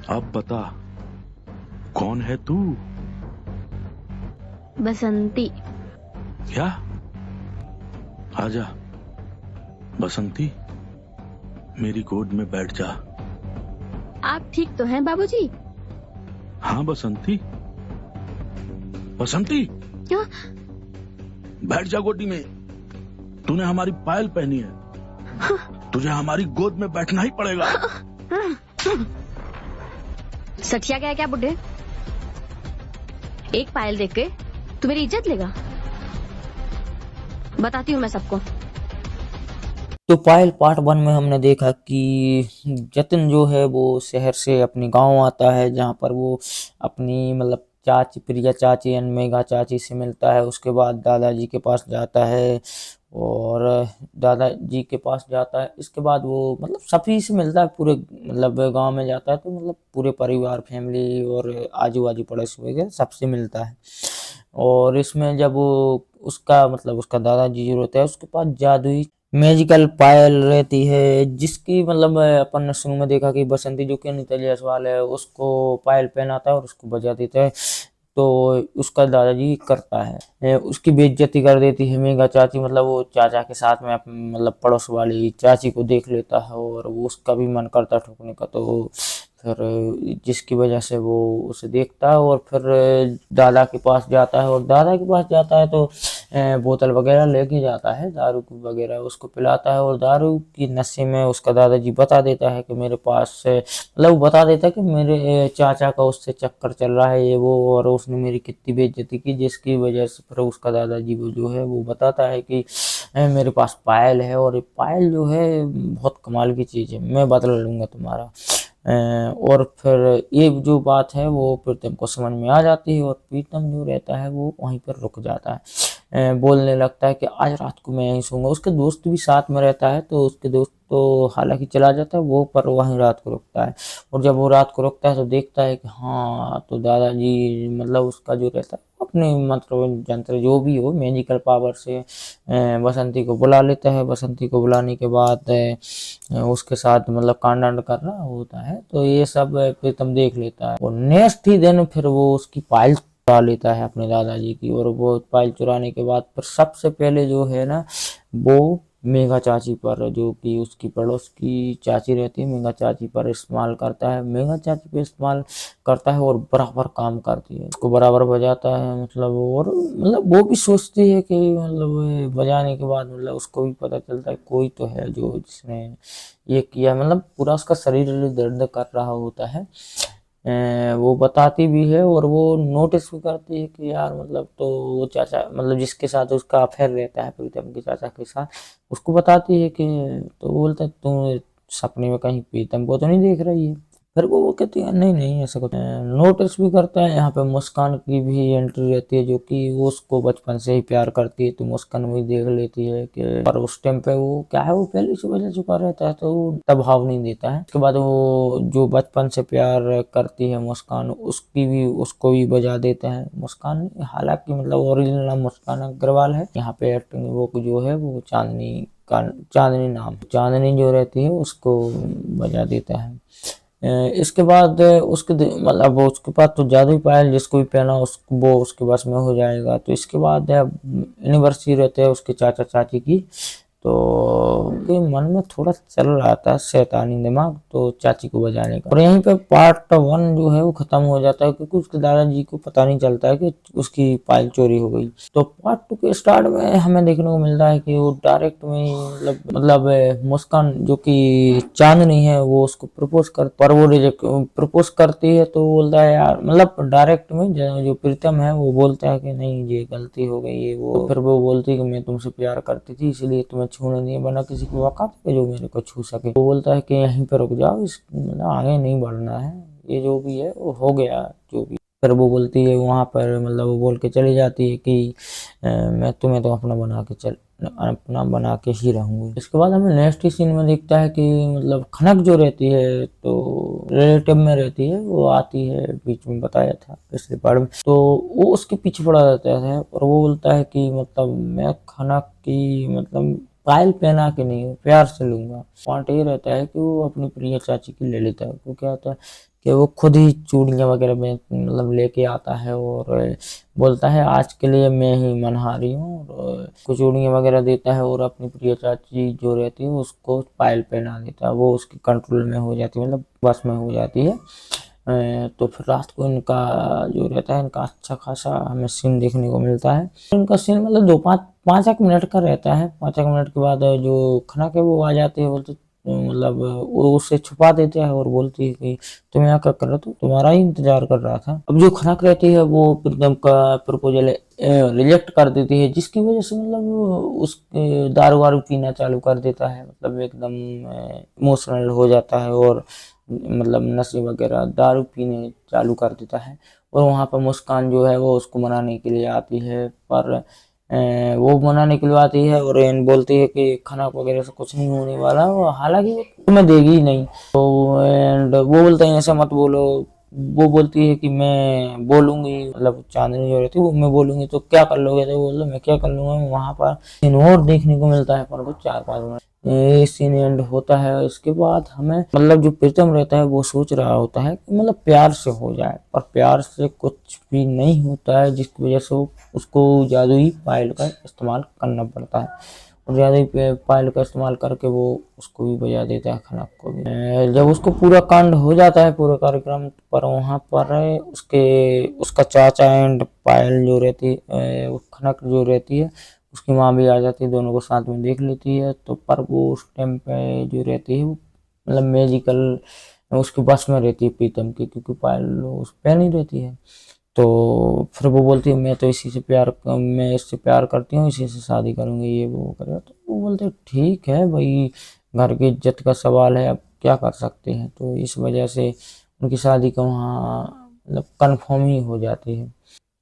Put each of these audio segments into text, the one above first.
अब बता, कौन है तू? बसंती। क्या? आजा बसंती, मेरी गोद में बैठ जा। आप ठीक तो हैं बाबूजी? हाँ बसंती, बसंती क्या? बैठ जा गोदी में। तूने हमारी पायल पहनी है, तुझे हमारी गोद में बैठना ही पड़ेगा। सठिया गया क्या बुड्ढे? एक पायल देख के तू मेरी इज्जत लेगा? बताती हूँ मैं सबको। तो पायल पार्ट 1 में हमने देखा कि जतिन जो है वो शहर से अपने गांव आता है, जहां पर वो अपनी मतलब चाची, प्रिया चाची एंड मेघा चाची से मिलता है। उसके बाद दादाजी के पास जाता है और दादाजी के पास जाता है। इसके बाद वो मतलब सभी से मिलता है, पूरे मतलब गांव में जाता है, तो मतलब पूरे परिवार, फैमिली और आजू बाजू पड़ोस वगैरह सबसे मिलता है। और इसमें जब वो उसका मतलब उसका दादाजी जो रहता है उसके पास जादुई मैजिकल पायल रहती है, जिसकी मतलब अपन ने शुरू में देखा कि बसंती जो कि अनीता जायसवाल है उसको पायल पहनाता है और उसको बजा देता है। तो उसका दादाजी करता है, उसकी बेइज्जती कर देती है मेघा चाची, मतलब वो चाचा के साथ में मतलब पड़ोस वाली चाची को देख लेता है और वो उसका भी मन करता है ठोकने का। तो फिर जिसकी वजह से वो उसे देखता है और फिर दादा के पास जाता है, और दादा के पास जाता है तो बोतल वगैरह लेके जाता है, दारू वगैरह उसको पिलाता है। और दारू की नशे में उसका दादाजी बता देता है कि मेरे पास से मतलब वो बता देता है कि मेरे चाचा का उससे चक्कर चल रहा है ये वो, और उसने मेरी कितनी बेइज्जती की, जिसकी वजह से फिर उसका दादाजी वो जो है वो बताता है कि मेरे पास पायल है, और ये पायल जो है बहुत कमाल की चीज़ है, मैं बदला लूँगा तुम्हारा। और फिर ये जो बात है वो प्रीतम को समझ में आ जाती है, और प्रीतम जो रहता है वो वहीं पर रुक जाता है, बोलने लगता है कि आज रात को मैं यहीं सोऊंगा। उसके दोस्त भी साथ में रहता है, तो उसके दोस्त तो हालांकि चला जाता है वो, पर वहीं रात को रुकता है। और जब वो रात को रुकता है तो देखता है कि हाँ, तो दादाजी मतलब उसका जो रहता है अपने मतलब यंत्र जो भी हो मैजिकल पावर से बसंती को बुला लेता है। बसंती को बुलाने के बाद उसके साथ मतलब कांड कर रहा होता है, तो ये सब प्रीतम देख लेता है। और नेक्स्ट ही दिन फिर वो उसकी पायल चुरा लेता है अपने दादाजी की, और वो पायल चुराने के बाद फिर सबसे पहले जो है ना वो मेघा चाची पर, जो कि उसकी पड़ोस की चाची रहती है, मेघा चाची पर इस्तेमाल करता है। मेघा चाची पे इस्तेमाल करता है और बराबर काम करती है, उसको बराबर बजाता है मतलब। और मतलब वो भी सोचती है कि मतलब बजाने के बाद मतलब उसको भी पता चलता है कोई तो है जो जिसने ये किया, मतलब पूरा उसका शरीर दर्द कर रहा होता है। वो बताती भी है और वो नोटिस भी करती है कि यार मतलब, तो वो चाचा मतलब जिसके साथ उसका अफेयर रहता है प्रीतम के चाचा के साथ, उसको बताती है कि, तो वो बोलता है तुम सपने में कहीं प्रीतम को तो नहीं देख रही है? फिर वो कहती है नहीं नहीं ऐसा कुछ। नोटिस भी करता है यहाँ पे मुस्कान की भी एंट्री रहती है, जो कि वो उसको बचपन से ही प्यार करती है, तो मुस्कान भी देख लेती है कि, पर उस टाइम पे वो क्या है वो पहले से बजा चुका रहता है, तो वो तब भाव नहीं देता है। उसके बाद वो जो बचपन से प्यार करती है मुस्कान, उसकी भी उसको भी बजा देता है मुस्कान। हालांकि मतलब ओरिजिनल नाम मुस्कान अग्रवाल है, यहाँ पे एक्टिंग वो जो है वो चांदनी नाम चांदनी जो रहती है उसको बजा देता है। इसके बाद उसके मतलब उसके पास तो जादुई पायल जिसको भी पहना उसको वो उसके बस में हो जाएगा। तो इसके बाद एनिवर्सरी रहते हैं उसके चाचा चाची की, तो उनके मन में थोड़ा चल रहा था शैतानी दिमाग, तो चाची को बजाने का। और यहीं पे पार्ट 1 जो है वो खत्म हो जाता है, क्योंकि उसके दादाजी को पता नहीं चलता है कि उसकी पायल चोरी हो गई। तो पार्ट 2 के स्टार्ट में हमें देखने को मिलता है कि वो डायरेक्ट में ही मतलब मुस्कान जो कि चांदनी है वो उसको प्रपोज कर, पर वो रिजेक्ट प्रपोज करती है, तो वो बोलता है यार मतलब डायरेक्ट में जो प्रीतम है वो बोलता है कि नहीं ये गलती हो गई है वो। तो फिर वो बोलती है कि मैं तुमसे प्यार करती थी इसलिए तुम्हें छूने नहीं, बना किसी की औकात है जो मेरे को छू सके। वो बोलता है कि यहीं पर रुक जाओ, इस मतलब आगे नहीं बढ़ना है, ये जो भी है वो हो गया जो भी। फिर वो बोलती है वहां पर मतलब वो बोल के चली जाती है कि मैं तुम्हें तो अपना बना के ही रहूंगी। इसके बाद हमें नेक्स्ट सीन में दिखता है कि मतलब खनक जो रहती है तो रिलेटिव में रहती है, वो आती है, बीच में बताया था पिछले पार्ट में, तो वो उसके पीछे पड़ा रहता है और वो बोलता है कि मतलब मैं खनक की मतलब पायल पहना के नहीं, प्यार से लूंगा। पॉइंट ये रहता है कि वो अपनी प्रिय चाची की ले लेता है। वो क्या होता है कि वो खुद ही चूड़ियाँ वगैरह में मतलब लेके आता है और बोलता है आज के लिए मैं ही मनहारी हूँ, और कुछ चूड़ियाँ वगैरह देता है और अपनी प्रिय चाची जो रहती है उसको पायल पहना देता है। वो उसके कंट्रोल में हो जाती है, मतलब बस में हो जाती है। तो फिर रात को इनका जो रहता है, इनका अच्छा खासा हमें सीन देखने को मिलता है। इनका सीन मतलब 5-1 मिनट का रहता है। 5-1 मिनट के बाद जो खनक है वो आ जाती है, बोलते मतलब वो उसे छुपा देते हैं और बोलती है कि तुम यहाँ क्या कर रहे हो, तुम्हारा ही इंतजार कर रहा था। अब जो खनक रहती है वो प्रीतम का प्रपोजल रिजेक्ट कर देती है, जिसकी वजह से मतलब उसके दारू वारू पीना चालू कर देता है, मतलब एकदम इमोशनल हो जाता है और मतलब नशे वगैरह दारू पीने चालू कर देता है। और वहाँ पर मुस्कान जो है वो उसको मनाने के लिए आती है, पर वो मनाने के लिए आती है और बोलती है कि खाना वगैरह से कुछ नहीं होने वाला, हालांकि वो तुम्हें देगी ही नहीं। तो एंड वो बोलते हैं ऐसा मत बोलो। वो बोलती है कि मैं बोलूंगी, मतलब चांदनी जो रहती है वो मैं बोलूंगी तो क्या कर लोगे, तो बोलो मैं क्या कर लूंगा। वहाँ पर सीन और देखने को मिलता है पर कुछ 4-5 मिनट ये सीन एंड होता है। इसके बाद हमें मतलब जो प्रीतम रहता है वो सोच रहा होता है कि मतलब प्यार से हो जाए, पर प्यार से कुछ भी नहीं होता है, जिसकी वजह से उसको जादुई पायल का इस्तेमाल करना पड़ता है। और जादुई पायल का इस्तेमाल करके वो उसको भी बजा देता है, खनक को भी। जब उसको पूरा कांड हो जाता है, पूरा कार्यक्रम, पर वहाँ पर उसका चाचा एंड पायल जो रहती है, खनक जो रहती है उसकी माँ भी आ जाती है, दोनों को साथ में देख लेती है। तो पर वो उस टाइम पे जो रहती है वो मतलब मैजिकल उसकी बस में रहती है प्रीतम की, क्योंकि पायल उस पे नहीं रहती है। तो फिर वो बोलती है मैं तो मैं इससे प्यार करती हूँ, इसी से शादी करूँगी, ये वो करेगा। तो वो बोलते ठीक है भाई, घर की इज्जत का सवाल है, अब क्या कर सकते हैं। तो इस वजह से उनकी शादी का वहाँ मतलब कन्फर्म ही हो जाती है।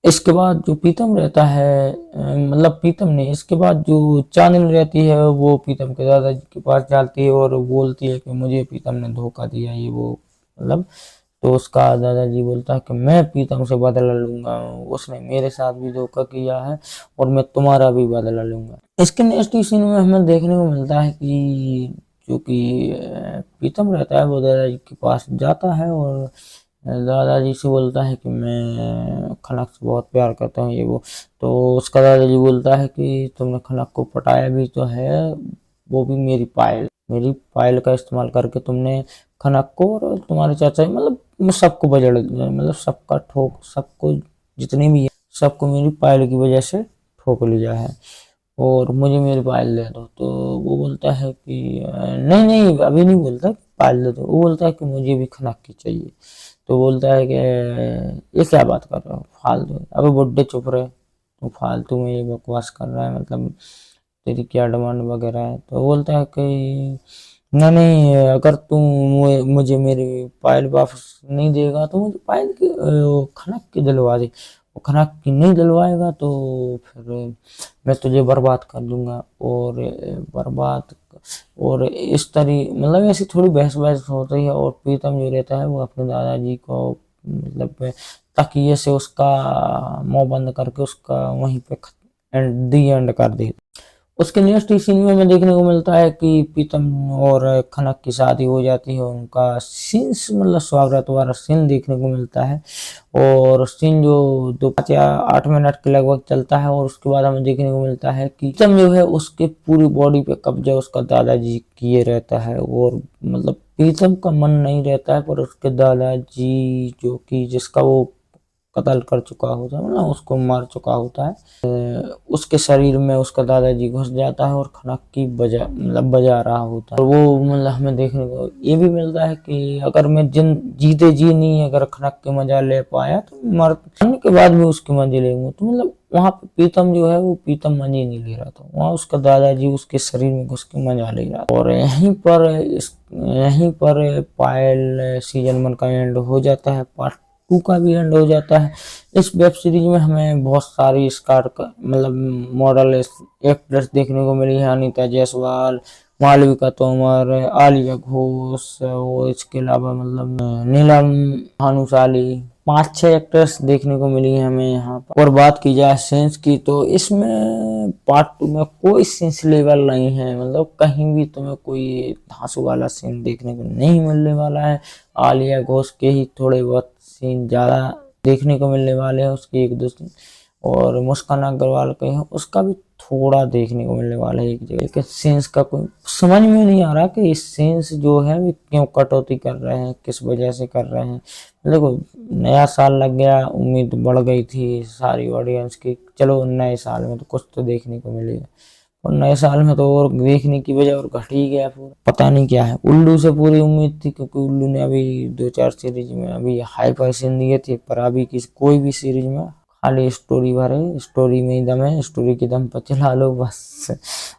इसके बाद जो प्रीतम रहता है मतलब प्रीतम ने इसके बाद जो चांदनी रहती है वो प्रीतम के दादाजी के पास जाती है और बोलती है कि मुझे प्रीतम ने धोखा दिया, ये वो मतलब। तो उसका दादाजी बोलता है कि मैं प्रीतम से बदला लूंगा, उसने मेरे साथ भी धोखा किया है और मैं तुम्हारा भी बदला लूंगा। इसके नेक्स्ट सीन में हमें देखने को मिलता है कि जो कि प्रीतम रहता है वो दादाजी के पास जाता है और दादाजी से बोलता है कि मैं खनक से बहुत प्यार करता हूँ, ये वो। तो उसका दादाजी बोलता है कि तुमने खनक को पटाया भी तो है, वो भी मेरी पायल का इस्तेमाल करके तुमने खनक को और तुम्हारे चाचा मतलब सबको बजड़ मतलब सबको जितने भी है सबको मेरी पायल की वजह से ठोक लिया है और मुझे मेरी पायल दे दो। तो वो बोलता है कि नहीं नहीं, अभी नहीं बोलता पायल दे दो, वो बोलता है कि मुझे भी खनक की चाहिए। तो बोलता है कि ये क्या बात कर रहे हो फालतू, अबे बुड्ढे चुप रहे, तू फालतू में ये बकवास कर रहा है, मतलब तेरी क्या डिमांड वगैरह है। तो बोलता है कि नहीं नहीं, अगर तू मुझे मेरी पायल वापस नहीं देगा तो मुझे पायल की खनक की दिलवा दे, वो खनक की नहीं दिलवाएगा तो फिर मैं तुझे बर्बाद कर दूंगा। और इस तरह मतलब ऐसी थोड़ी बहस होती है और प्रीतम जो रहता है वो अपने दादाजी को मतलब तकिए से उसका मुंह बंद करके उसका वहीं पे एंड कर दे। उसके नेक्स्ट सीन में हमें देखने को मिलता है कि प्रीतम और खनक की शादी हो जाती है, उनका सीन्स मतलब स्वागत वाला सीन देखने को मिलता है और सीन जो 5 या 8 मिनट के लगभग चलता है। और उसके बाद हमें देखने को मिलता है कि प्रीतम जो है उसके पूरी बॉडी पे कब्जा उसका दादाजी किए रहता है और मतलब प्रीतम का मन नहीं रहता है, पर उसके दादाजी जो कि जिसका वो कत्ल कर चुका होता है मतलब उसको मार चुका होता है, उसके शरीर में उसका दादाजी घुस जाता है और खनक की बजा रहा होता है। और वो मतलब हमें देखने को ये भी मिलता है कि अगर मैं जीते जी नहीं अगर खनक के मजा ले पाया तो मरने के बाद भी उसके मजे लेंगे। तो मतलब वहाँ पे प्रीतम जो है वो प्रीतम मजे नहीं ले रहा था, वहाँ उसका दादाजी उसके शरीर में घुस के मजा ले रहा था। और यहीं पर पायल सीजन 1 का एंड हो जाता है, पार्ट 2 का भी एंड हो जाता है। इस वेब सीरीज में हमें बहुत सारी स्टार का मतलब मॉडल एक्ट्रेस देखने को मिली है, अनीता जायसवाल, मालविका तोमर, आलिया घोष और इसके अलावा मतलब नीलम भानुशाली, 5-6 एक्टर्स देखने को मिली है हमें यहाँ पर। और बात की जाए सीन्स की तो इसमें पार्ट 2 में कोई सीन्स लेवल नहीं है, मतलब कहीं भी तुम्हें कोई धांसू वाला सीन देखने को नहीं मिलने वाला है। आलिया घोष के ही थोड़े बहुत सीन ज्यादा देखने को मिलने वाले हैं, उसके 1-2 सीन, और मुस्कान अग्रवाल के हैं उसका भी थोड़ा देखने को मिलने वाला है एक जगह। लेकिन सीन्स का कोई समझ में नहीं आ रहा कि इस सीन्स जो है वे क्यों कटौती कर रहे हैं, किस वजह से कर रहे हैं। देखो नया साल लग गया, उम्मीद बढ़ गई थी सारी ऑडियंस की, चलो नए साल में तो कुछ तो देखने को मिलेगा, और नए साल में तो और देखने की वजह और घट ही गया पूरा। पता नहीं क्या है। उल्लू से पूरी उम्मीद थी, क्योंकि उल्लू ने अभी 2-4 सीरीज में अभी हाई फाई सीन दिए थे, पर अभी कोई भी सीरीज में खाली स्टोरी भरे, स्टोरी में ही दम है, स्टोरी के दम पर चला लो बस।